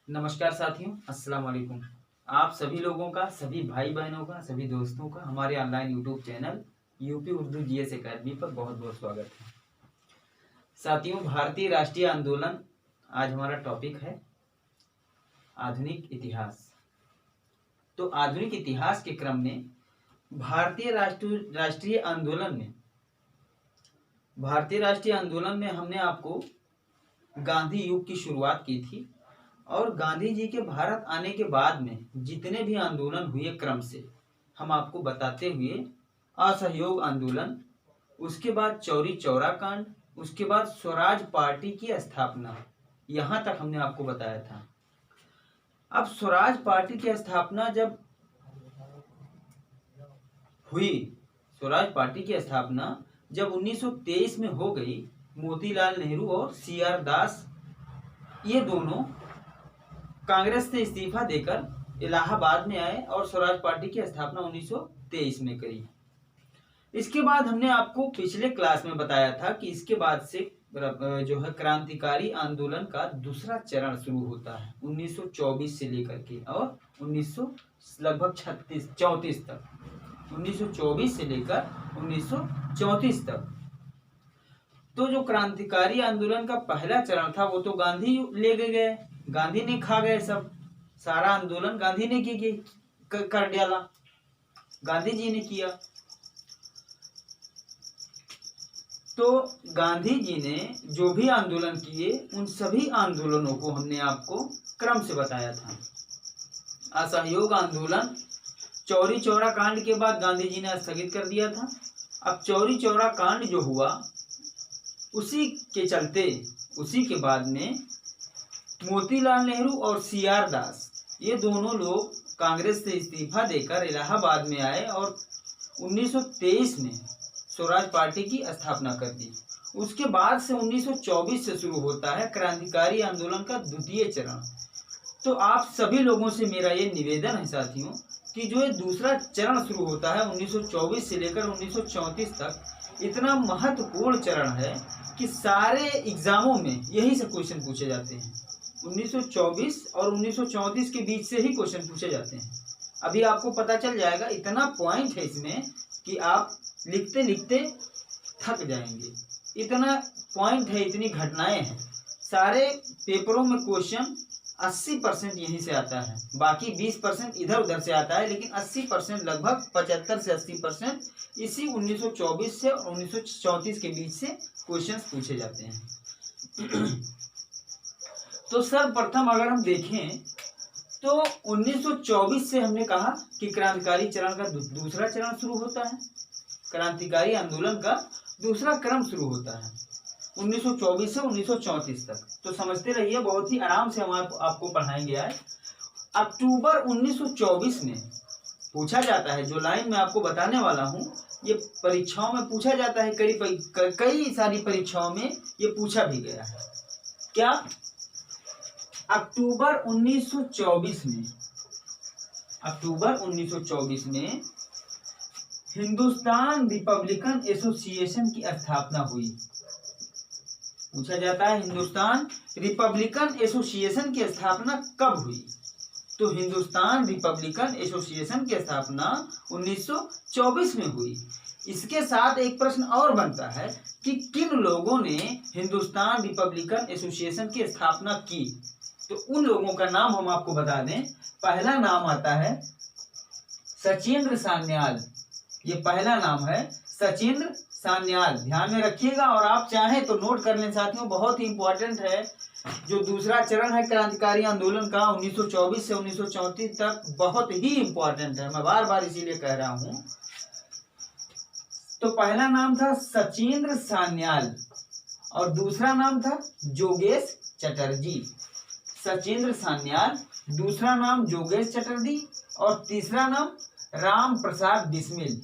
नमस्कार साथियों, अस्सलाम वालेकुम। आप सभी लोगों का, सभी भाई बहनों का, सभी दोस्तों का हमारे online YouTube channel UP Urdu GS academy पर बहुत बहुत स्वागत है। साथियों, भारतीय राष्ट्रीय आंदोलन आज हमारा टॉपिक है आधुनिक इतिहास। तो आधुनिक इतिहास के क्रम में भारतीय राष्ट्रीय आंदोलन में हमने आपको गांधी युग की शुरुआत की थी और गांधी जी के भारत आने के बाद में जितने भी आंदोलन हुए क्रम से हम आपको बताते हुए असहयोग आंदोलन, उसके बाद चौरी चौरा कांड, उसके बाद स्वराज पार्टी की स्थापना, यहाँ तक हमने आपको बताया था। अब स्वराज पार्टी की स्थापना जब हुई, स्वराज पार्टी की स्थापना जब 1923 में हो गई, मोतीलाल नेहरू और सीआर दास ये दोनों कांग्रेस से इस्तीफा देकर इलाहाबाद में आए और स्वराज पार्टी की स्थापना 1923 में करी। इसके बाद हमने आपको पिछले क्लास में बताया था कि इसके बाद से जो है क्रांतिकारी आंदोलन का दूसरा चरण शुरू होता है 1924 से लेकर के और 1934 तक, 1924 से लेकर 1934 तक। तो जो क्रांतिकारी आंदोलन का पहला चरण था वो तो गांधी ले गए, गांधी ने खा गए, सब सारा आंदोलन गांधी ने कर डाला, गांधी जी ने किया। तो गांधी जी ने जो भी आंदोलन किए उन सभी आंदोलनों को हमने आपको क्रम से बताया था। असहयोग आंदोलन चौरी चौरा कांड के बाद गांधी जी ने स्थगित कर दिया था। अब चौरी चौरा कांड जो हुआ उसी के चलते उसी के बाद में मोतीलाल नेहरू और सीआर दास ये दोनों लोग कांग्रेस से इस्तीफा देकर इलाहाबाद में आए और 1923 में स्वराज पार्टी की स्थापना कर दी। उसके बाद से 1924 से शुरू होता है क्रांतिकारी आंदोलन का द्वितीय चरण। तो आप सभी लोगों से मेरा ये निवेदन है साथियों कि जो ये दूसरा चरण शुरू होता है 1924 से लेकर 1934 तक, इतना महत्वपूर्ण चरण है कि सारे एग्जामों में यही से क्वेश्चन पूछे जाते हैं। 1924 और 1934 के बीच से ही क्वेश्चन पूछे जाते हैं। अभी आपको पता चल जाएगा, इतना पॉइंट है इसमें कि आप लिखते लिखते थक जाएंगे। इतना पॉइंट है, इतनी घटनाएं हैं। सारे पेपरों में क्वेश्चन 80% यहीं से आता है, बाकी 20% इधर उधर से आता है, लेकिन 80% लगभग 75 से 80% इसी 1924 से और 1934 के बीच से क्वेश्चंस पूछे जाते हैं। तो सर्वप्रथम अगर हम देखें तो 1924 से हमने कहा कि क्रांतिकारी चरण का दूसरा चरण शुरू होता है, क्रांतिकारी आंदोलन का दूसरा क्रम शुरू होता है 1924 से 1934 तक। तो समझते रहिए, बहुत ही आराम से हम आपको पढ़ाएंगे आज। अक्टूबर 1924 में पूछा जाता है, जो लाइन मैं आपको बताने वाला हूँ ये परीक्षाओं में पूछा जाता है, कई सारी परीक्षाओं में ये पूछा भी गया है। क्या अक्टूबर 1924 में हिंदुस्तान रिपब्लिकन एसोसिएशन की स्थापना हुई। पूछा जाता है हिंदुस्तान रिपब्लिकन एसोसिएशन की स्थापना कब हुई? तो हिंदुस्तान रिपब्लिकन एसोसिएशन की स्थापना 1924 में हुई। इसके साथ एक प्रश्न और बनता है कि किन लोगों ने हिंदुस्तान रिपब्लिकन एसोसिएशन की स्थापना की? तो उन लोगों का नाम हम आपको बता दें। पहला नाम आता है सचिंद्र सान्याल, ये पहला नाम है सचिंद्र सान्याल, ध्यान में रखिएगा। और आप चाहें तो नोट कर लें साथियों, बहुत ही इंपॉर्टेंट है। जो दूसरा चरण है क्रांतिकारी आंदोलन का 1924 से 1934 तक, बहुत ही इंपॉर्टेंट है, मैं बार बार इसीलिए कह रहा हूं। तो पहला नाम था सचिंद्र सान्याल और दूसरा नाम था जोगेश चटर्जी। सचिंद्र सान्याल, दूसरा नाम जोगेश चटर्जी और तीसरा नाम राम प्रसाद बिस्मिल।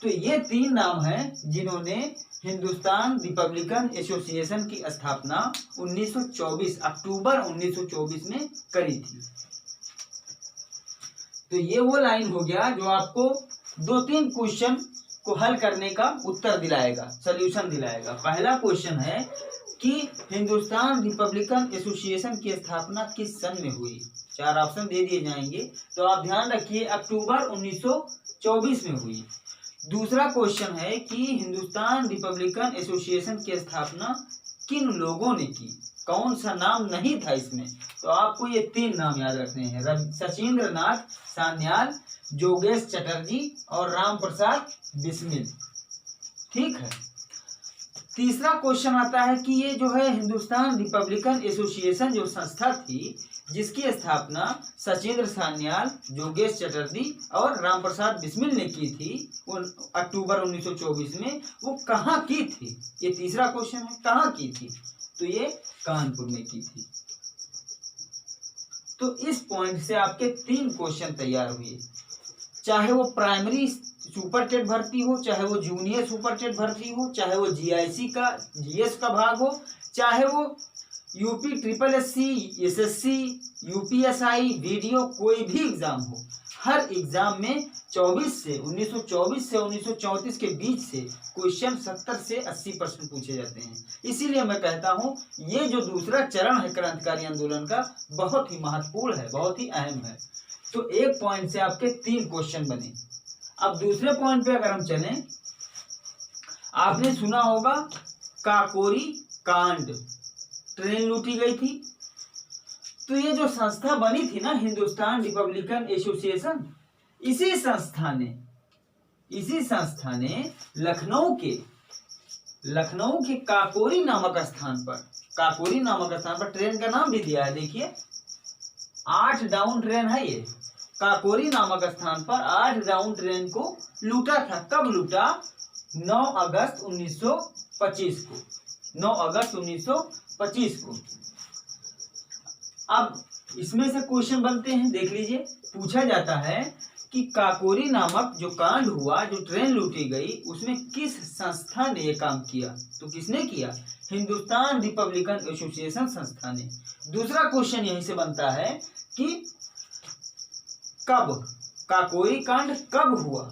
तो ये तीन नाम हैं जिन्होंने हिंदुस्तान रिपब्लिकन एसोसिएशन की स्थापना 1924 अक्टूबर 1924 में करी थी। तो ये वो लाइन हो गया जो आपको 2-3 क्वेश्चन को हल करने का उत्तर दिलाएगा, सॉल्यूशन दिलाएगा। पहला क्वेश्चन है कि हिंदुस्तान रिपब्लिकन एसोसिएशन की स्थापना किस सन में हुई। 4 ऑप्शन दे दिए जाएंगे, तो आप ध्यान रखिए अक्टूबर 1924 में हुई। दूसरा क्वेश्चन है कि हिंदुस्तान रिपब्लिकन एसोसिएशन की स्थापना किन लोगों ने की, कौन सा नाम नहीं था इसमें, तो आपको ये 3 नाम याद रखने हैं, सचिंद्र नाथ सान्याल, जोगेश चटर्जी और राम प्रसाद बिस्मिल। ठीक है। तीसरा क्वेश्चन आता है कि ये जो है हिंदुस्तान रिपब्लिकन एसोसिएशन जो संस्था थी जिसकी स्थापना सचिंद्र सान्याल, जोगेश चटर्जी और राम प्रसाद बिस्मिल ने की थी अक्टूबर 1924 में, वो कहाँ की थी, ये तीसरा क्वेश्चन है, कहाँ की थी, तो ये कानपुर में की थी। तो इस पॉइंट से आपके 3 क्वेश्चन तैयार हुए, चाहे वो प्राइमरी सुपर टेट भर्ती हो, चाहे वो जूनियर सुपर टेट भर्ती हो, चाहे वो जीआईसी का जीएस का भाग हो, चाहे वो UP triple SC, SSC, UPSI, video, कोई भी एग्जाम हो, हर एग्जाम में 1924 से 1934 के बीच से क्वेश्चन 70 से 80% पूछे जाते हैं। इसीलिए मैं कहता हूं ये जो दूसरा चरण है क्रांतिकारी आंदोलन का बहुत ही महत्वपूर्ण है, बहुत ही अहम है। तो एक पॉइंट से आपके 3 क्वेश्चन बने। अब दूसरे पॉइंट पे अगर हम चलें, आपने सुना होगा काकोरी कांड, ट्रेन लूटी गई थी। तो ये जो संस्था बनी थी ना हिंदुस्तान रिपब्लिकन एसोसिएशन, इसी संस्था ने लखनऊ के काकोरी नामक स्थान पर ट्रेन का नाम भी दिया है, देखिए 8 डाउन ट्रेन है ये, काकोरी नामक स्थान पर 8 डाउन ट्रेन को लूटा था। कब लूटा? 9 अगस्त 1925 को, 9 अगस्त 1925 को। अब इसमें से क्वेश्चन बनते हैं, देख लीजिए, पूछा जाता है कि काकोरी नामक जो कांड हुआ, जो ट्रेन लूटी गई, उसमें किस संस्था ने ये काम किया, तो किसने किया? हिंदुस्तान रिपब्लिकन एसोसिएशन संस्था ने। दूसरा क्वेश्चन यहीं से बनता है कि कब काकोरी कांड कब हुआ,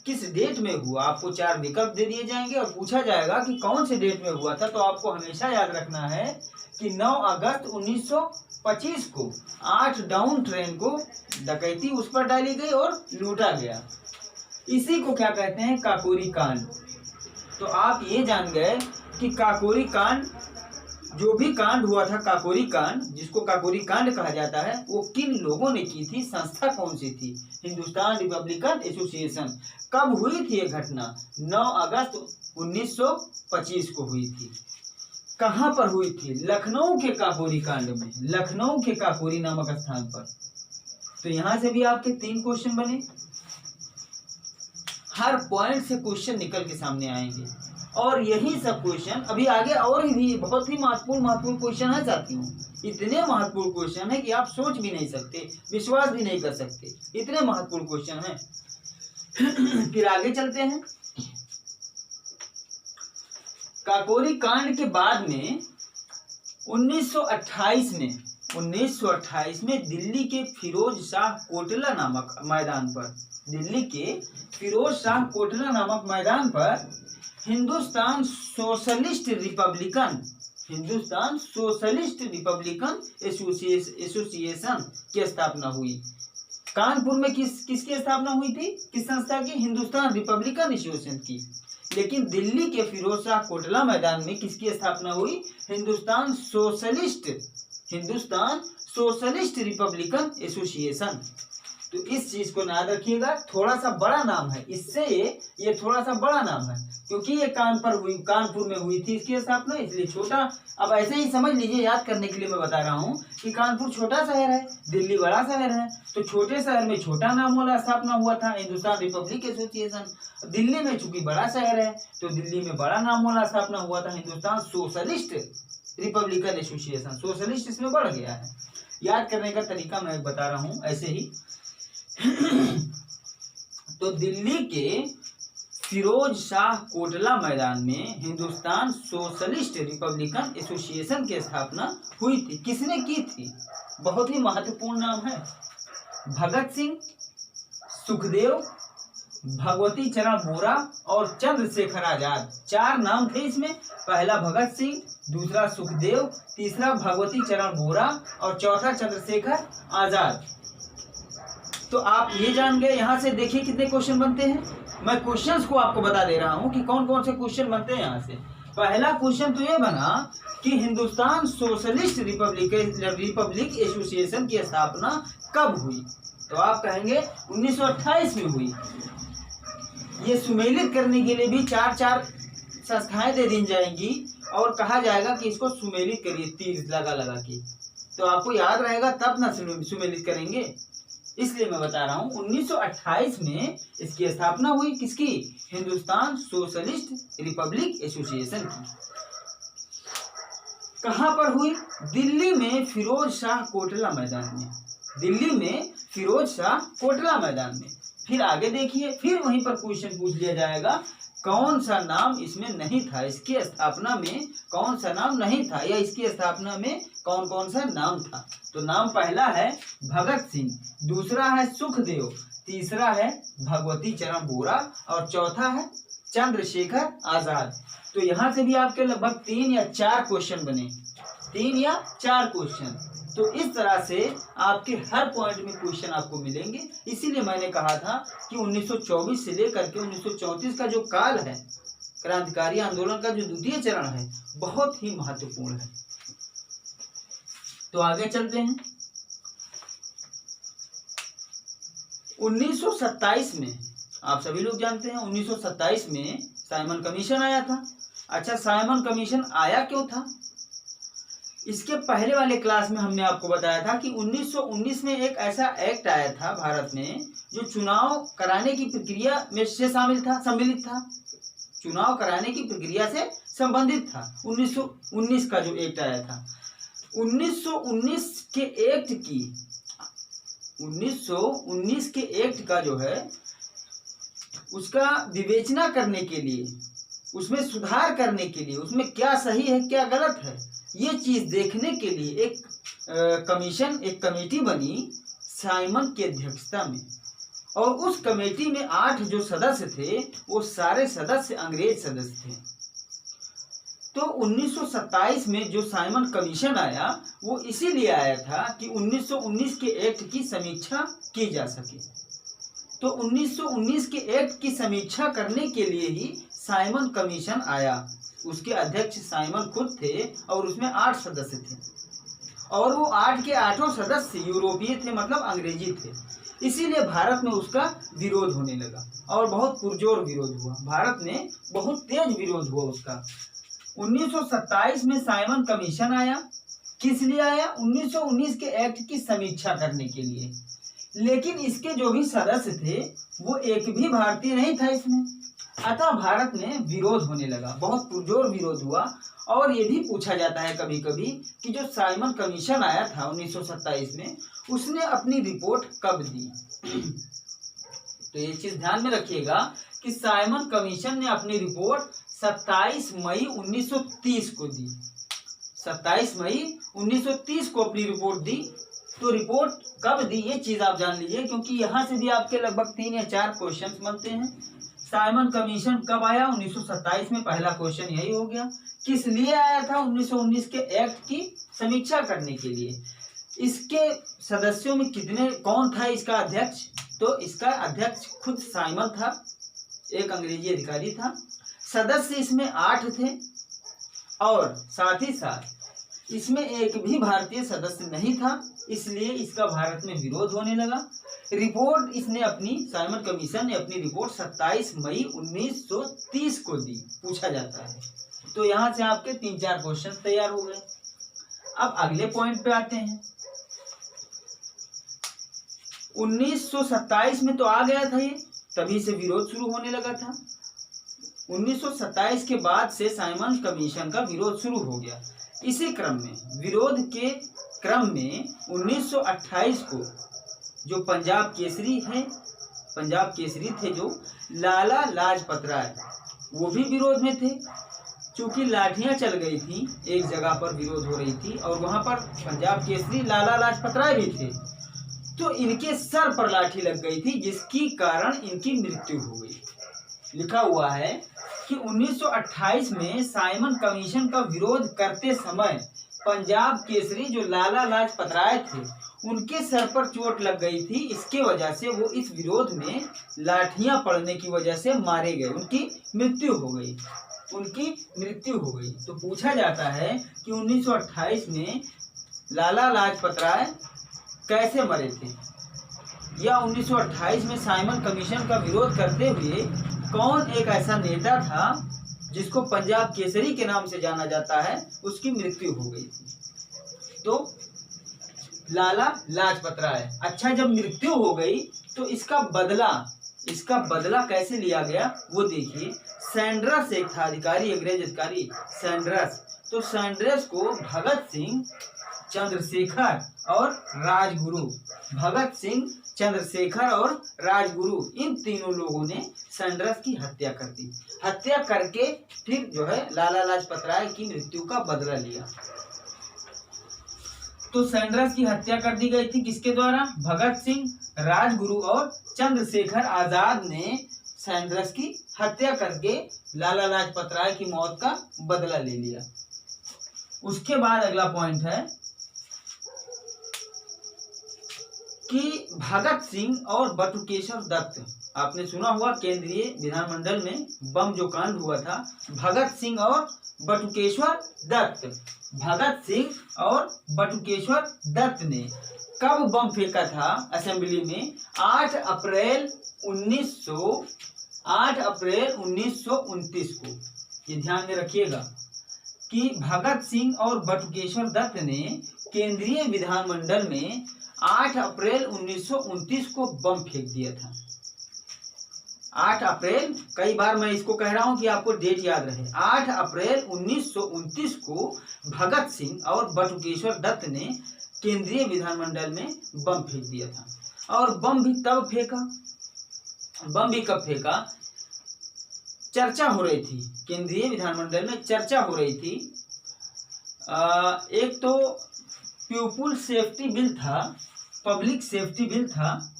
किस डेट में हुआ। आपको 4 विकल्प दे दिए जाएंगे और पूछा जाएगा कि कौन से डेट में हुआ था, तो आपको हमेशा याद रखना है कि 9 अगस्त 1925 को 8 डाउन ट्रेन को डकैती उस पर डाली गई और लूटा गया। इसी को क्या कहते हैं? काकोरी कांड। तो आप ये जान गए कि काकोरी कांड, जो भी कांड हुआ था काकोरी कांड, जिसको काकोरी कांड कहा जाता है, वो किन लोगों ने की थी, संस्था कौन सी थी? Hindustan Republican association. कब हुई थी ये घटना? 9 अगस्त 1925 को हुई थी। कहां पर हुई थी? लखनऊ के काकोरी कांड में, लखनऊ के काकोरी नामक स्थान पर। तो यहां से भी आपके 3 क्वेश्चन बने। हर पॉइंट से क्वेश्चन निकल के सामने आएंगे और यही सब क्वेश्चन अभी आगे और भी बहुत ही महत्वपूर्ण क्वेश्चन है साथियों। इतने महत्वपूर्ण क्वेश्चन है कि आप सोच भी नहीं सकते, विश्वास भी नहीं कर सकते, इतने महत्वपूर्ण क्वेश्चन हैं। फिर आगे चलते हैं। काकोरी कांड के बाद में 1928 में दिल्ली के फिरोज शाह कोटला नामक मैदान पर, दिल्ली के फिरोज शाह कोटला नामक मैदान पर हिंदुस्तान सोशलिस्ट रिपब्लिकन एसोसिएशन की स्थापना हुई। कानपुर में किसकी स्थापना हुई थी? किस संस्था की? हिंदुस्तान रिपब्लिकन एसोसिएशन की। लेकिन दिल्ली के फिरोज शाह कोटला मैदान में किसकी स्थापना हुई? Hindustan socialist Republican association. तो इस चीज को याद रखिएगा, थोड़ा सा बड़ा नाम है, इससे ये थोड़ा सा बड़ा नाम है क्योंकि ये कानपुर में हुई थी इसकी स्थापना, इसलिए छोटा। अब ऐसे ही समझ लीजिए, याद करने के लिए मैं बता रहा हूँ कि कानपुर छोटा शहर है, दिल्ली बड़ा शहर है, तो छोटे शहर में छोटा नाम वाला स्थापना हुआ था हिंदुस्तान रिपब्लिक एसोसिएशन। दिल्ली में चूंकि बड़ा शहर है तो दिल्ली में बड़ा नाम वाला स्थापना हुआ था Hindustan socialist Republican association. Socialist इसमें बढ़ गया है। याद करने का तरीका मैं बता रहा हूँ ऐसे ही। तो दिल्ली के फिरोज शाह कोटला मैदान में हिंदुस्तान सोशलिस्ट रिपब्लिकन एसोसिएशन की स्थापना हुई थी। किसने की थी? बहुत ही महत्वपूर्ण नाम है। भगत सिंह, सुखदेव, भगवती चरण बोरा और चंद्रशेखर आजाद। 4 नाम थे इसमें। पहला भगत सिंह, दूसरा सुखदेव, तीसरा भगवती चरण बोरा और चौथा चंद्रशेखर आजाद। तो आप ये जान गए। यहाँ से देखिए कितने क्वेश्चन बनते हैं। मैं क्वेश्चंस को आपको बता दे रहा हूँ कि कौन कौन से क्वेश्चन बनते हैं यहाँ से। पहला क्वेश्चन तो ये बना कि हिंदुस्तान सोशलिस्ट रिपब्लिक एसोसिएशन की स्थापना कब हुई। तो आप कहेंगे 1928 में हुई। ये सुमेलित करने के लिए भी 4 संस्थाएं दे दी जाएंगी और कहा जाएगा कि इसको सुमेलित करिए तीर लगा के। तो आपको याद रहेगा तब ना सुमेलित करेंगे। इसलिए मैं बता रहा हूँ 1928 में इसकी स्थापना हुई। किसकी? हिंदुस्तान सोशलिस्ट रिपब्लिक एसोसिएशन की। कहाँ पर हुई? दिल्ली में फिरोज शाह कोटला मैदान में। दिल्ली में फिरोज शाह कोटला मैदान में। फिर आगे देखिए, फिर वहीं पर क्वेश्चन पूछ लिया जाएगा कौन सा नाम इसमें नहीं था, इसकी स्थापना में कौन सा नाम नहीं था, या इसकी स्थापना में कौन कौन सा नाम था। तो नाम पहला है भगत सिंह, दूसरा है सुखदेव, तीसरा है भगवती चरण बोरा और चौथा है चंद्रशेखर आजाद। तो यहाँ से भी आपके लगभग 3 या 4 क्वेश्चन बने, 3 या 4 क्वेश्चन। तो इस तरह से आपके हर पॉइंट में क्वेश्चन आपको मिलेंगे। इसीलिए मैंने कहा था कि 1924 से लेकर के 1934 का जो काल है, क्रांतिकारी आंदोलन का जो द्वितीय चरण है, बहुत ही महत्वपूर्ण है। तो आगे चलते हैं। 1927 में आप सभी लोग जानते हैं 1927 में साइमन कमीशन आया था। अच्छा, साइमन कमीशन आया क्यों था? इसके पहले वाले क्लास में हमने आपको बताया था कि 1919 में एक ऐसा एक्ट आया था भारत में जो चुनाव कराने की प्रक्रिया में से सम्मिलित था। चुनाव कराने की प्रक्रिया से संबंधित था। 1919 का जो एक्ट आया था, 1919 के एक्ट का जो है उसका विवेचना करने के लिए, उसमें सुधार करने के लिए, उसमें क्या सही है क्या गलत है, ये चीज देखने के लिए एक कमेटी बनी साइमन की अध्यक्षता में। और उस कमेटी में 8 जो सदस्य थे वो सारे सदस्य अंग्रेज सदस्य थे। तो 1927 में जो साइमन कमीशन आया वो इसीलिए आया था कि 1919 के एक्ट की समीक्षा की जा सके। तो 1919 के एक्ट की समीक्षा करने के लिए ही साइमन कमीशन आया। उसके अध्यक्ष साइमन खुद थे और उसमें 8 सदस्य थे और वो 8 के 8 सदस्य यूरोपीय थे, मतलब अंग्रेजी थे। इसीलिए भारत में उसका विरोध होने लगा और बहुत पुरजोर विरोध हुआ। भारत में बहुत तेज विरोध हुआ उसका। 1927 में साइमन कमीशन आया। किस लिए आया? 1919 के एक्ट की समीक्षा करने के लिए। लेकिन इसके जो भी सदस्य थे वो एक भी भारतीय नहीं था इसमें। अतः भारत में विरोध होने लगा, बहुत पुरजोर विरोध हुआ। और ये भी पूछा जाता है कभी कभी कि जो साइमन कमीशन आया था 1927 में, उसने अपनी रिपोर्ट कब दी। तो ये चीज ध्यान में रखिएगा कि साइमन कमीशन ने अपनी रिपोर्ट 27 मई 1930 को दी। 27 मई 1930 को अपनी रिपोर्ट दी। तो रिपोर्ट कब दी ये चीज आप जान लीजिए, क्योंकि यहाँ से भी आपके लगभग 3 या 4 क्वेश्चन बनते हैं। साइमन कमीशन कब आया? 1927 में। पहला क्वेश्चन यही हो गया। किस लिए आया था? 1919 के एक्ट की समीक्षा करने के लिए। इसके सदस्यों में कौन था इसका अध्यक्ष? तो इसका अध्यक्ष खुद साइमन था, एक अंग्रेजी अधिकारी था। सदस्य इसमें 8 थे और साथ ही साथ इसमें एक भी भारतीय सदस्य नहीं था। इसलिए इसका भारत में विरोध होने लगा। रिपोर्ट इसने अपनी, साइमन कमीशन ने अपनी रिपोर्ट 27 मई 1930 को दी। पूछा जाता है। तो यहाँ से आपके 3-4 क्वेश्चन तैयार हो गए। अब अगले पॉइंट पे आते हैं। 1927 में तो आ गया था ये, तभी से विरोध शुरू होने लगा था। 1927 के बाद से साइमन कमीशन का विरोध शुरू हो गया। इसी क्रम में, विरोध के क्रम में 1928 को जो पंजाब केसरी थे जो लाला लाजपत राय, वो भी विरोध में थे। चूंकि लाठियां चल गई थी, एक जगह पर विरोध हो रही थी और वहां पर पंजाब केसरी लाला लाजपत राय भी थे। तो इनके सर पर लाठी लग गई थी, जिसकी कारण इनकी मृत्यु हो गई। लिखा हुआ है कि 1928 में साइमन कमीशन का विरोध करते समय पंजाब केसरी जो लाला लाजपत राय थे, उनके सर पर चोट लग गई थी। इसके वजह से वो इस विरोध में लाठियां पड़ने की वजह से मारे गए, उनकी मृत्यु हो गई, उनकी मृत्यु हो गई। तो पूछा जाता है कि 1928 में लाला लाजपत राय कैसे मरे थे, या 1928 में साइमन कमीशन का विरोध करते हुए कौन एक ऐसा नेता था जिसको पंजाब केसरी के नाम से जाना जाता है, उसकी मृत्यु हो गई थी। तो लाला लाजपत राय। अच्छा, जब मृत्यु हो गई तो इसका बदला कैसे लिया गया वो देखिए। सैंड्रस एक था अधिकारी, अंग्रेज अधिकारी सैंड्रस। तो सैंड्रस को भगत सिंह, चंद्रशेखर और राजगुरु, भगत सिंह, चंद्रशेखर और राजगुरु, इन तीनों लोगों ने सैंड्रस की हत्या कर दी। हत्या करके फिर जो है लाला लाजपत राय की मृत्यु का बदला लिया। तो सैंड्रस की हत्या कर दी गई थी किसके द्वारा? भगत सिंह, राजगुरु और चंद्रशेखर आजाद ने सैंड्रस की हत्या करके लाला लाजपत राय की मौत का बदला ले लिया। उसके बाद अगला पॉइंट है कि भगत सिंह और बटुकेश्वर दत्त, आपने सुना हुआ केंद्रीय विधानमंडल में बम जो कांड हुआ था, भगत सिंह और बटुकेश्वर दत्त, भगत सिंह और बटुकेश्वर दत्त ने कब बम फेंका था असेंबली में? 8 अप्रैल 1929 को। ये ध्यान में रखिएगा कि भगत सिंह और बटुकेश्वर दत्त ने केंद्रीय विधानमंडल में 8 अप्रैल 1929 को बम फेंक दिया था। 8 अप्रैल, कई बार मैं इसको कह रहा हूं कि आपको डेट याद रहे। 8 अप्रैल 1929 को भगत सिंह और बटुकेश्वर दत्त ने केंद्रीय विधानमंडल में बम फेंक दिया था। और बम भी तब फेंका, बम भी कब फेंका? चर्चा हो रही थी केंद्रीय विधानमंडल में, चर्चा हो रही थी। एक तो पीपुल सेफ्टी बिल था, पब्लिक सेफ्टी बिल था,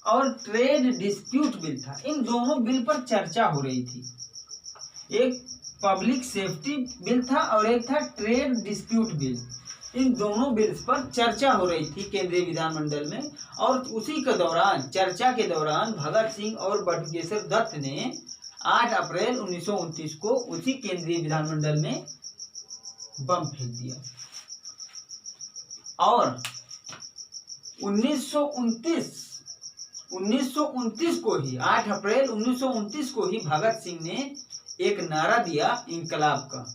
और ट्रेड डिस्प्यूट बिल था। इन दोनों बिल पर चर्चा हो रही थी। एक पब्लिक सेफ्टी बिल था और एक था ट्रेड डिस्प्यूट बिल। इन दोनों बिल्स पर चर्चा हो रही थी केंद्रीय विधानमंडल में। और उसी के दौरान, चर्चा के दौरान, भगत सिंह और बटुकेश्वर दत्त ने 8 अप्रैल 1929 को उसी केंद्रीय विधानमंडल में बम फेंक दिया। और 1929 को ही, 8 अप्रैल 1929 को ही भगत सिंह ने एक नारा दिया इंकलाब का।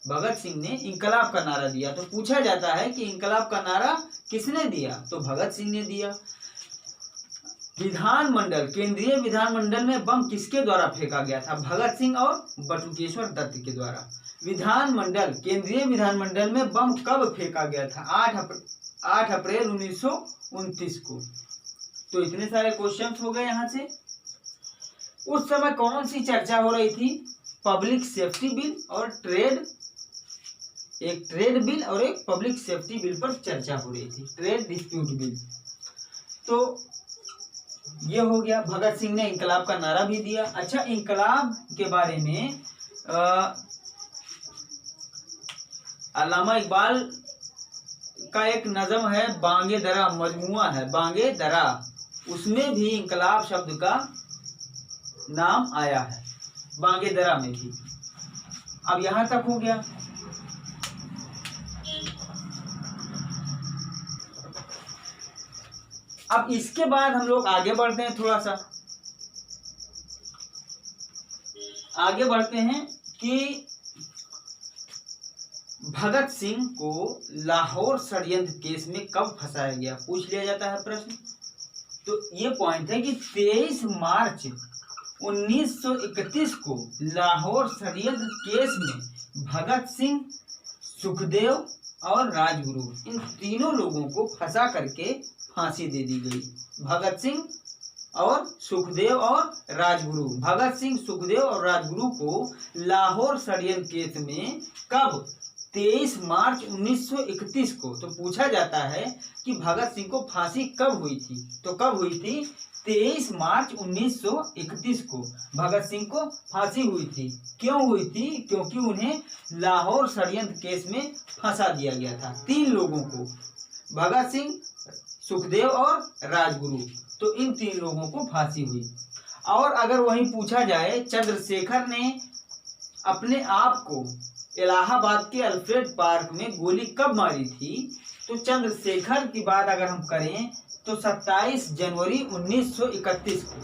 भगत सिंह ने इंकलाब का नारा दिया। तो पूछा जाता है कि इंकलाब का नारा किसने दिया? तो भगत सिंह ने दिया। विधानमंडल, केंद्रीय विधानमंडल में बम किसके द्वारा फेंका गया था? भगत सिंह और बटुकेश्वर दत्त के द्वारा। विधानमंडल, केंद्रीय विधानमंडल में बम कब फेंका गया था? 8 अप्रैल 1929 को। तो इतने सारे क्वेश्चंस हो गए यहाँ से। उस समय कौन सी चर्चा हो रही थी? पब्लिक सेफ्टी बिल और एक ट्रेड बिल और एक पब्लिक सेफ्टी बिल पर चर्चा हो रही थी, ट्रेड डिस्प्यूट बिल। तो ये हो गया। भगत सिंह ने इंकलाब का नारा भी दिया। अच्छा, इंकलाब के बारे में अल्लामा इकबाल का एक नज़म है, बांगे दरा, मजमुआ है बांगे दरा, उसमें भी इंकलाब शब्द का नाम आया है, बांगे दरा में भी। अब यहां तक हो गया। अब इसके बाद हम लोग आगे बढ़ते हैं, थोड़ा सा आगे बढ़ते हैं कि भगत सिंह को लाहौर षड्यंत्र केस में कब फंसाया गया, पूछ लिया जाता है प्रश्न। तो ये पॉइंट है कि 23 मार्च 1931 को लाहौर षड्यंत्र केस में भगत सिंह, सुखदेव और राजगुरु, इन तीनों लोगों को फंसा करके फांसी दे दी गई। भगत सिंह और सुखदेव और राजगुरु, भगत सिंह, सुखदेव और राजगुरु को लाहौर षड्यंत्र केस में कब? 23 मार्च 1931 को। तो पूछा जाता है कि भगत सिंह को फांसी कब हुई थी, तो कब हुई थी? 23 मार्च 1931 को भगत सिंह को फांसी हुई थी। क्यों हुई थी? क्योंकि उन्हें लाहौर षड्यंत्र केस में फंसा दिया गया था। 3 लोगों को, भगत सिंह, सुखदेव और राजगुरु, तो इन 3 लोगों को फांसी हुई। और अगर वहीं पूछा जाए चंद्रशेखर ने अपने आप को इलाहाबाद के अल्फ्रेड पार्क में गोली कब मारी थी, तो चंद्रशेखर की बात अगर हम करें तो 27 जनवरी 1931 को।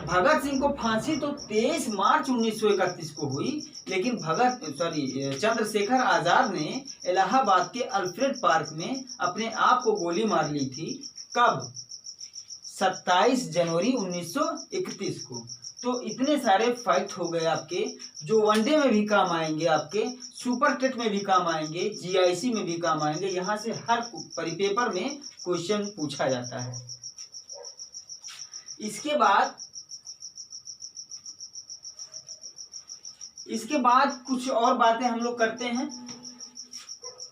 भगत सिंह को फांसी तो 23 मार्च 1931 को हुई, लेकिन चंद्रशेखर आजाद ने इलाहाबाद के अल्फ्रेड पार्क में अपने आप को गोली मार ली थी। कब? 27 जनवरी 1931 को। तो इतने सारे फैक्ट हो गए आपके, जो वनडे में भी काम आएंगे, आपके सुपर टेट में भी काम आएंगे, जीआईसी में भी काम आएंगे। यहाँ से हर परिपेपर में क्वेश्चन पूछा जाता है। इसके बाद कुछ और बातें हम लोग करते हैं।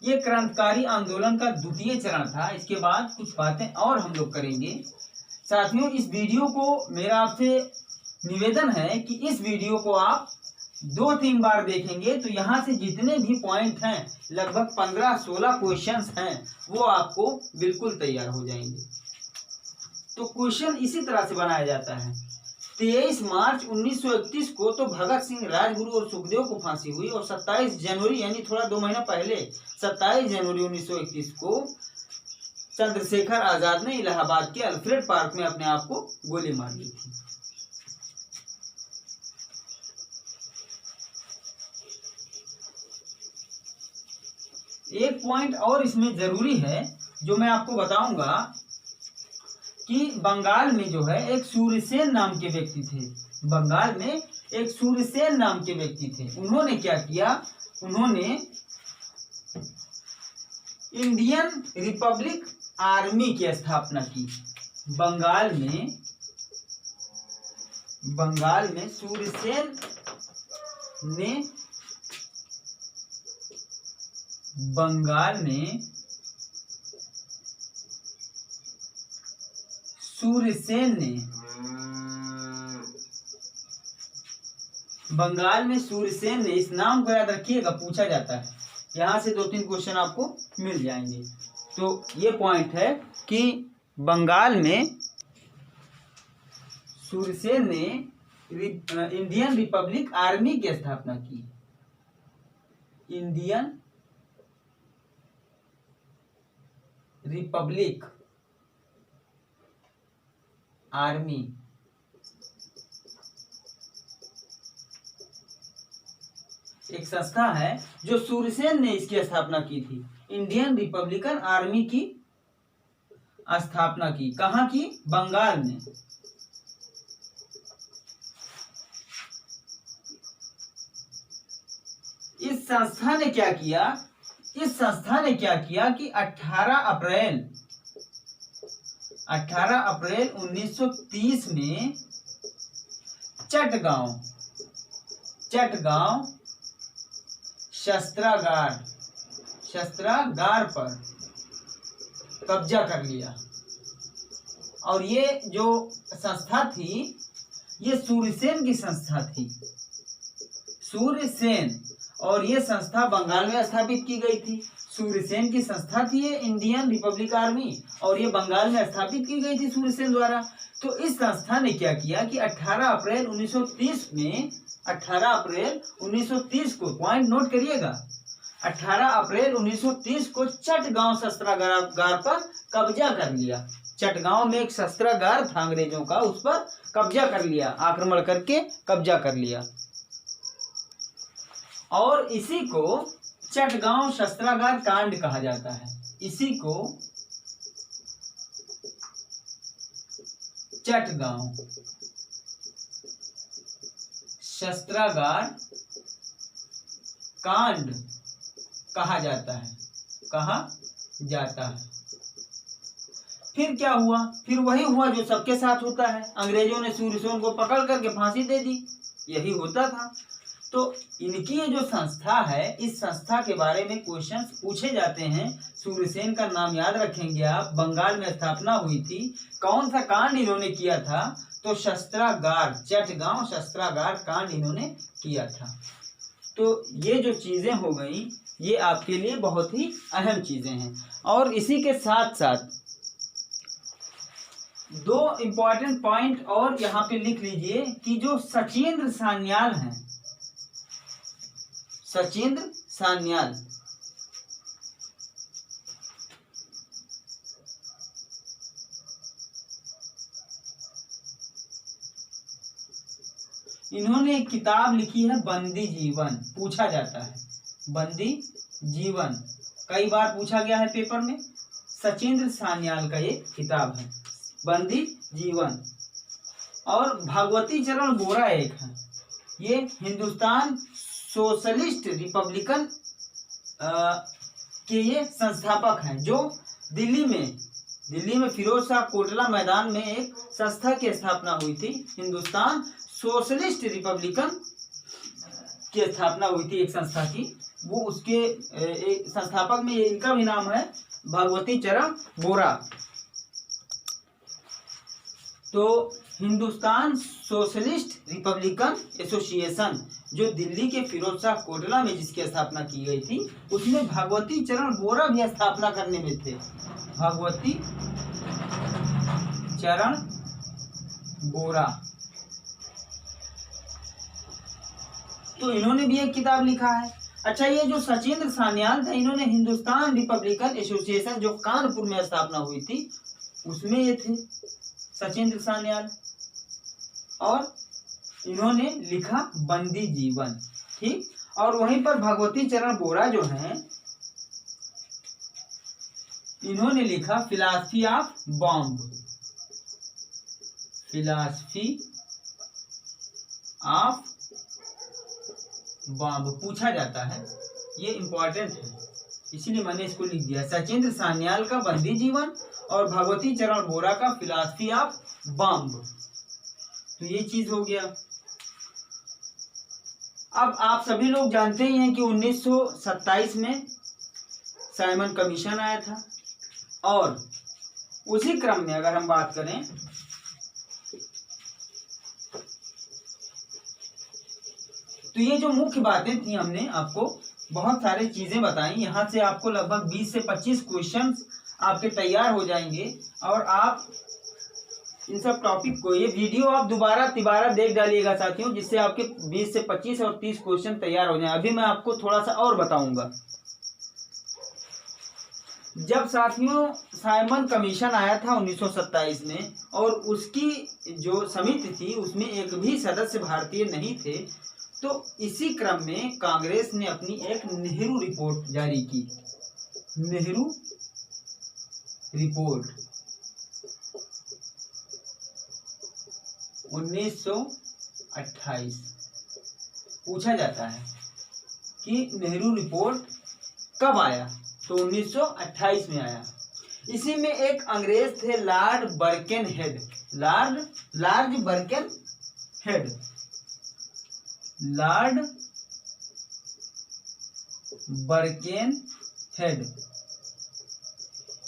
ये क्रांतिकारी आंदोलन का द्वितीय चरण था। इसके बाद कुछ बातें और हम लोग करेंगे। साथियों, इस वीडियो को मेरा आपसे निवेदन है कि इस वीडियो को आप 2-3 बार देखेंगे तो यहाँ से जितने भी पॉइंट हैं, लगभग 15-16 क्वेश्चंस हैं, वो आपको बिल्कुल तैयार हो जाएंगे। तो क्वेश्चन इसी तरह से बनाया जाता है। 23 मार्च 1931 को तो भगत सिंह, राजगुरु और सुखदेव को फांसी हुई, और 27 जनवरी यानी थोड़ा 2 महीना पहले 27 जनवरी 1931 को चंद्रशेखर आजाद ने इलाहाबाद के अल्फ्रेड पार्क में अपने आप को गोली मार ली थी। एक पॉइंट और इसमें जरूरी है जो मैं आपको बताऊंगा कि बंगाल में जो है एक सूर्यसेन नाम के व्यक्ति थे। बंगाल में एक सूर्यसेन नाम के व्यक्ति थे। उन्होंने क्या किया? उन्होंने इंडियन रिपब्लिक आर्मी की स्थापना की। बंगाल में सूर्यसेन ने सूर्यसेन ने इस नाम को याद रखिएगा, पूछा जाता है। यहाँ से 2-3 क्वेश्चन आपको मिल जाएंगे। तो ये पॉइंट है कि बंगाल में सूर्यसेन ने इंडियन रिपब्लिक आर्मी की स्थापना की। इंडियन रिपब्लिक आर्मी एक संस्था है जो सूर्यसेन ने इसकी स्थापना की थी। इंडियन रिपब्लिकन आर्मी की स्थापना की। कहाँ की? बंगाल में। इस संस्था ने क्या किया कि 18 अप्रैल 1930 में चटगांव शस्त्रागार पर कब्जा कर लिया। और ये जो संस्था थी, ये सूर्यसेन की संस्था थी। सूर्यसेन, और ये संस्था बंगाल में स्थापित की गई थी। सूर्यसेन की संस्था थी ये इंडियन रिपब्लिक आर्मी, और ये बंगाल में स्थापित की गई थी सूर्यसेन द्वारा। तो इस संस्था ने क्या किया कि 18 अप्रैल 1930 को, पॉइंट नोट करिएगा, 18 अप्रैल 1930 को चटगांव शस्त्रागार पर कब्जा कर लिया। चटगांव में एक शस्त्रागार था अंग्रेजों का, उस पर कब्जा कर लिया, आक्रमण करके कब्जा कर लिया। और इसी को चटगांव शस्त्रागार कांड कहा जाता है। इसी को चटगांव शस्त्रागार कांड कहा जाता है। फिर क्या हुआ? फिर वही हुआ जो सबके साथ होता है। अंग्रेजों ने सूर्यसेन को पकड़ करके फांसी दे दी। यही होता था। तो इनकी ये जो संस्था है, इस संस्था के बारे में क्वेश्चंस पूछे जाते हैं। सूर्यसेन का नाम याद रखेंगे आप। बंगाल में स्थापना हुई थी। कौन सा कांड इन्होंने किया था? तो शस्त्रागार, चटगांव शस्त्रागार कांड इन्होंने किया था। तो ये जो चीजें हो गई, ये आपके लिए बहुत ही अहम चीजें हैं। और इसी के साथ साथ दो इंपॉर्टेंट पॉइंट और यहाँ पे लिख लीजिए कि जो सचिंद्र सान्याल हैं, सचिंद्र सान्याल, इन्होंने एक किताब लिखी है बंदी जीवन। पूछा जाता है बंदी जीवन, कई बार पूछा गया है पेपर में। सचिंद्र सान्याल का ये किताब है बंदी जीवन। और भगवती चरण बोरा एक है, ये हिंदुस्तान सोशलिस्ट रिपब्लिकन के ये संस्थापक हैं, जो दिल्ली में फिरोज शाह कोटला मैदान में एक संस्था की स्थापना हुई थी। हिंदुस्तान सोशलिस्ट रिपब्लिकन की स्थापना हुई थी एक संस्था की। वो उसके एक संस्थापक में इनका भी नाम है भगवती चरण बोरा। तो हिंदुस्तान सोशलिस्ट रिपब्लिकन एसोसिएशन, जो दिल्ली के फिरोज शाह कोटला में जिसकी स्थापना की गई थी, उसमें भगवती चरण बोरा भी स्थापना करने में थे। भगवती चरण बोरा, तो इन्होंने भी एक किताब लिखा है। अच्छा, ये जो सचिंद्र सान्याल था, इन्होंने हिंदुस्तान रिपब्लिकन एसोसिएशन जो कानपुर में स्थापना हुई थी, उसमें ये थे सचिंद्र सान्याल। और इन्होंने लिखा बंदी जीवन, ठीक। और वहीं पर भगवती चरण बोरा जो हैं, इन्होंने लिखा philosophy of bomb, philosophy of bomb पूछा जाता है, ये इंपॉर्टेंट है, इसीलिए मैंने इसको लिख दिया। सचिंद्र सान्याल का बंदी जीवन और भगवती चरण बोरा का फिलॉसफी ऑफ बॉम्ब। तो ये चीज हो गया। अब आप सभी लोग जानते ही हैं कि 1927 में साइमन कमीशन आया था। और उसी क्रम में अगर हम बात करें तो ये जो मुख्य बातें थी, हमने आपको बहुत सारी चीजें बताई। यहाँ से आपको लगभग 20 से 25 क्वेश्चंस आपके तैयार हो जाएंगे। और आप इन सब टॉपिक को, ये वीडियो आप दोबारा तिबारा देख डालिएगा साथियों, जिससे आपके 20 से 25 और 30 क्वेश्चन तैयार हो जाए। अभी मैं आपको थोड़ा सा और बताऊंगा। जब साथियों साइमन कमीशन आया था 1927 में, और उसकी जो समिति थी उसमें एक भी सदस्य भारतीय नहीं थे, तो इसी क्रम में कांग्रेस ने अपनी एक नेहरू रिपोर्ट जारी की। नेहरू रिपोर्ट 1928। पूछा जाता है कि नेहरू रिपोर्ट कब आया, तो 1928 में आया। इसी में एक अंग्रेज थे लॉर्ड बर्केनहेड, लॉर्ड बर्केनहेड, लॉर्ड बर्केनहेड।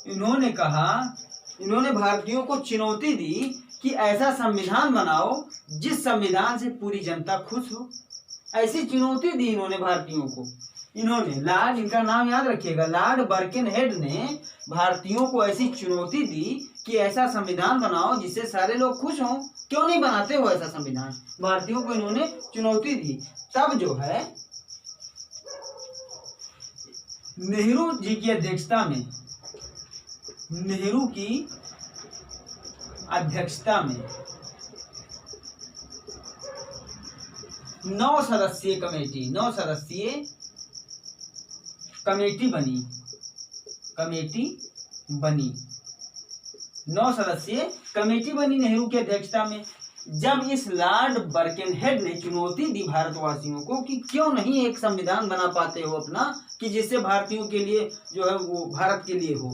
इन्होंने कहा, इन्होंने भारतीयों को चुनौती दी कि ऐसा संविधान बनाओ जिस संविधान से पूरी जनता खुश हो। ऐसी चुनौती दी इन्होंने भारतीयों को। इन्होंने लॉर्ड, इनका नाम याद रखिएगा, लॉर्ड बर्केनहेड ने भारतीयों को ऐसी चुनौती दी कि ऐसा संविधान बनाओ जिससे सारे लोग खुश हों। क्यों नहीं बनाते हो ऐसा संविधान? भारतीयों को इन्होंने चुनौती दी। तब जो है नेहरू जी की अध्यक्षता में, नेहरू की अध्यक्षता में 9 सदस्यीय कमेटी, 9 सदस्यीय कमेटी बनी, कमेटी बनी, 9 सदस्यीय कमेटी बनी नेहरू की अध्यक्षता में। जब इस लॉर्ड बर्केनहेड ने चुनौती दी भारतवासियों को कि क्यों नहीं एक संविधान बना पाते हो अपना, कि जिससे भारतीयों के लिए जो है वो भारत के लिए हो,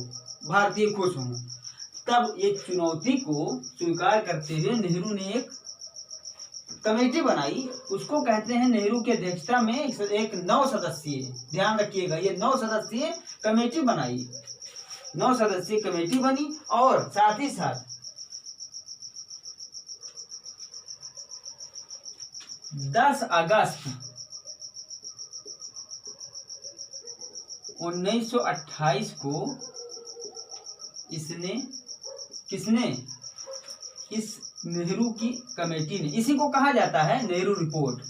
भारतीय खुश हों, तब एक चुनौती को स्वीकार करते हुए नेहरू ने एक कमेटी बनाई, उसको कहते हैं नेहरू की अध्यक्षता में एक 9 सदस्यीय, ध्यान रखिएगा ये 9 सदस्यीय कमेटी बनाई, 9 सदस्यीय कमेटी बनी। और साथ ही साथ 10 अगस्त 1928 को किसने इस नेहरू की कमेटी ने, इसी को कहा जाता है नेहरू रिपोर्ट,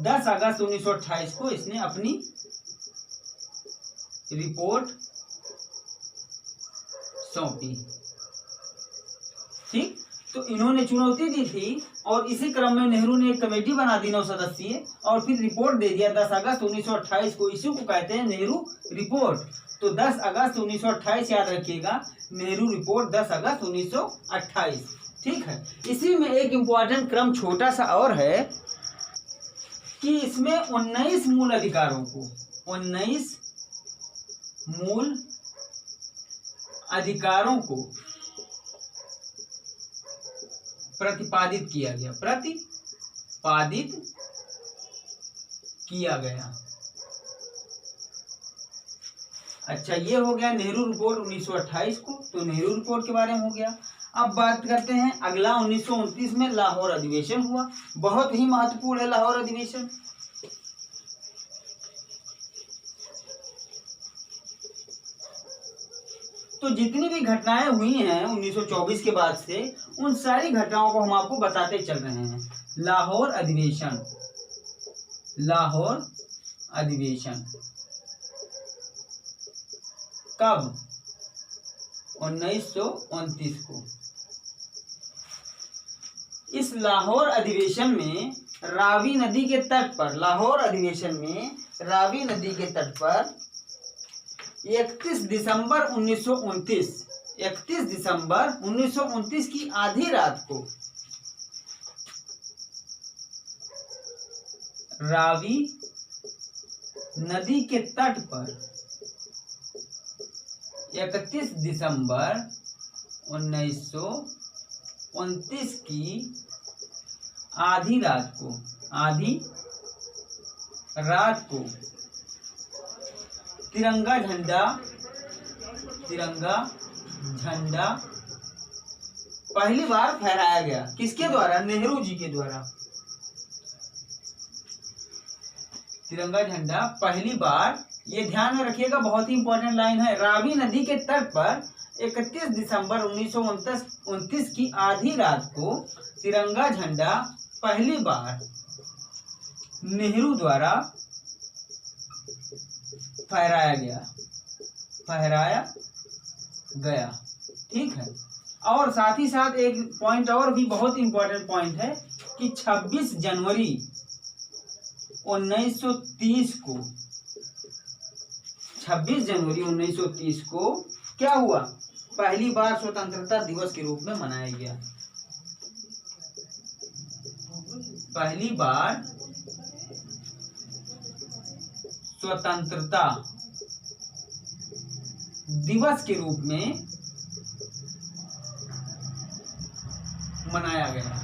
10 अगस्त 1928 को इसने अपनी रिपोर्ट सौंपी। ठीक, तो इन्होंने चुनौती दी थी और इसी क्रम में नेहरू ने एक कमेटी बना दी 9 सदस्यीय और फिर रिपोर्ट दे दिया 10 अगस्त 1928 को, इसी को कहते हैं नेहरू रिपोर्ट। तो 10 अगस्त 1928 याद रखिएगा, नेहरू रिपोर्ट 10 अगस्त 1928। ठीक है, इसी में एक इम्पोर्टेंट क्रम छोटा सा और है कि इसमें 19 मूल अधिकारों को, 19 मूल अधिकारों को प्रतिपादित किया गया, प्रतिपादित किया गया। अच्छा, ये हो गया नेहरू रिपोर्ट 1928 को, तो नेहरू रिपोर्ट के बारे में हो गया। अब बात करते हैं अगला, 1929 में लाहौर अधिवेशन हुआ, बहुत ही महत्वपूर्ण है लाहौर अधिवेशन। तो जितनी भी घटनाएं हुई हैं 1924 के बाद से, उन सारी घटनाओं को हम आपको बताते चल रहे हैं। लाहौर अधिवेशन, लाहौर अधिवेशन कब? 1929 को। इस लाहौर अधिवेशन में रावी नदी के तट पर, लाहौर अधिवेशन में रावी नदी के तट पर 31 दिसंबर 1929, 31 दिसंबर 1929 की आधी रात को रावी नदी के तट पर 31 दिसंबर 1929 की आधी रात को तिरंगा झंडा पहली बार फहराया गया। किसके द्वारा? नेहरू जी के द्वारा। तिरंगा झंडा पहली बार, ये ध्यान में रखिएगा, बहुत ही इंपॉर्टेंट लाइन है। रावी नदी के तट पर 31 दिसंबर 1929 की आधी रात को तिरंगा झंडा पहली बार नेहरू द्वारा फहराया गया। ठीक है, और साथ ही साथ एक पॉइंट और भी बहुत इंपॉर्टेंट पॉइंट है कि 26 जनवरी 1930 को, 26 जनवरी 1930 को क्या हुआ? पहली बार स्वतंत्रता दिवस के रूप में मनाया गया। पहली बार स्वतंत्रता दिवस के रूप में मनाया गया।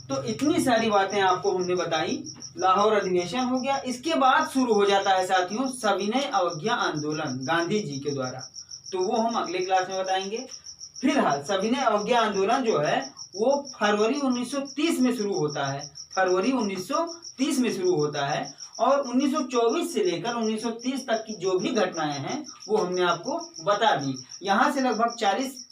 तो इतनी सारी बातें आपको हमने बताई। लाहौर अधिवेशन हो गया, इसके बाद शुरू हो जाता है साथियों सविनय अवज्ञा आंदोलन गांधी जी के द्वारा, तो वो हम अगले क्लास में बताएंगे। फिलहाल सविनय अवज्ञा आंदोलन जो है वो फरवरी 1930 में शुरू होता है, फरवरी 1930 में शुरू होता है, और 1924 से लेकर 1930 तक की जो भी घटनाएं हैं वो हमने आपको बता दी। यहाँ से लगभग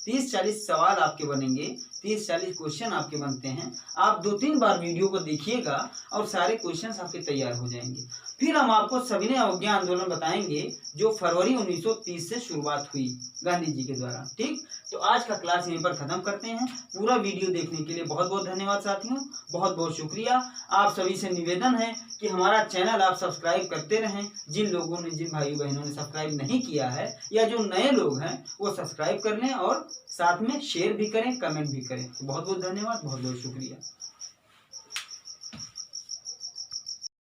30-40 सवाल आपके बनेंगे, 30-40 क्वेश्चन आपके बनते हैं। आप 2-3 बार वीडियो को देखिएगा और सारे क्वेश्चन आपके तैयार हो जाएंगे। फिर हम आपको सविनय अवज्ञा आंदोलन बताएंगे जो फरवरी 1930 से शुरुआत हुई गांधी जी के द्वारा। ठीक, तो आज का क्लास यहीं पर खत्म करते हैं। पूरा वीडियो देखने के लिए बहुत बहुत धन्यवाद साथियों, बहुत बहुत शुक्रिया। आप सभी से निवेदन है कि हमारा चैनल आप सब्सक्राइब करते रहें। जिन लोगों ने, जिन भाई बहनों ने सब्सक्राइब नहीं किया है या जो नए लोग हैं वो सब्सक्राइब कर लें और साथ में शेयर भी करें, कमेंट भी करें। बहुत बहुत धन्यवाद, बहुत बहुत शुक्रिया।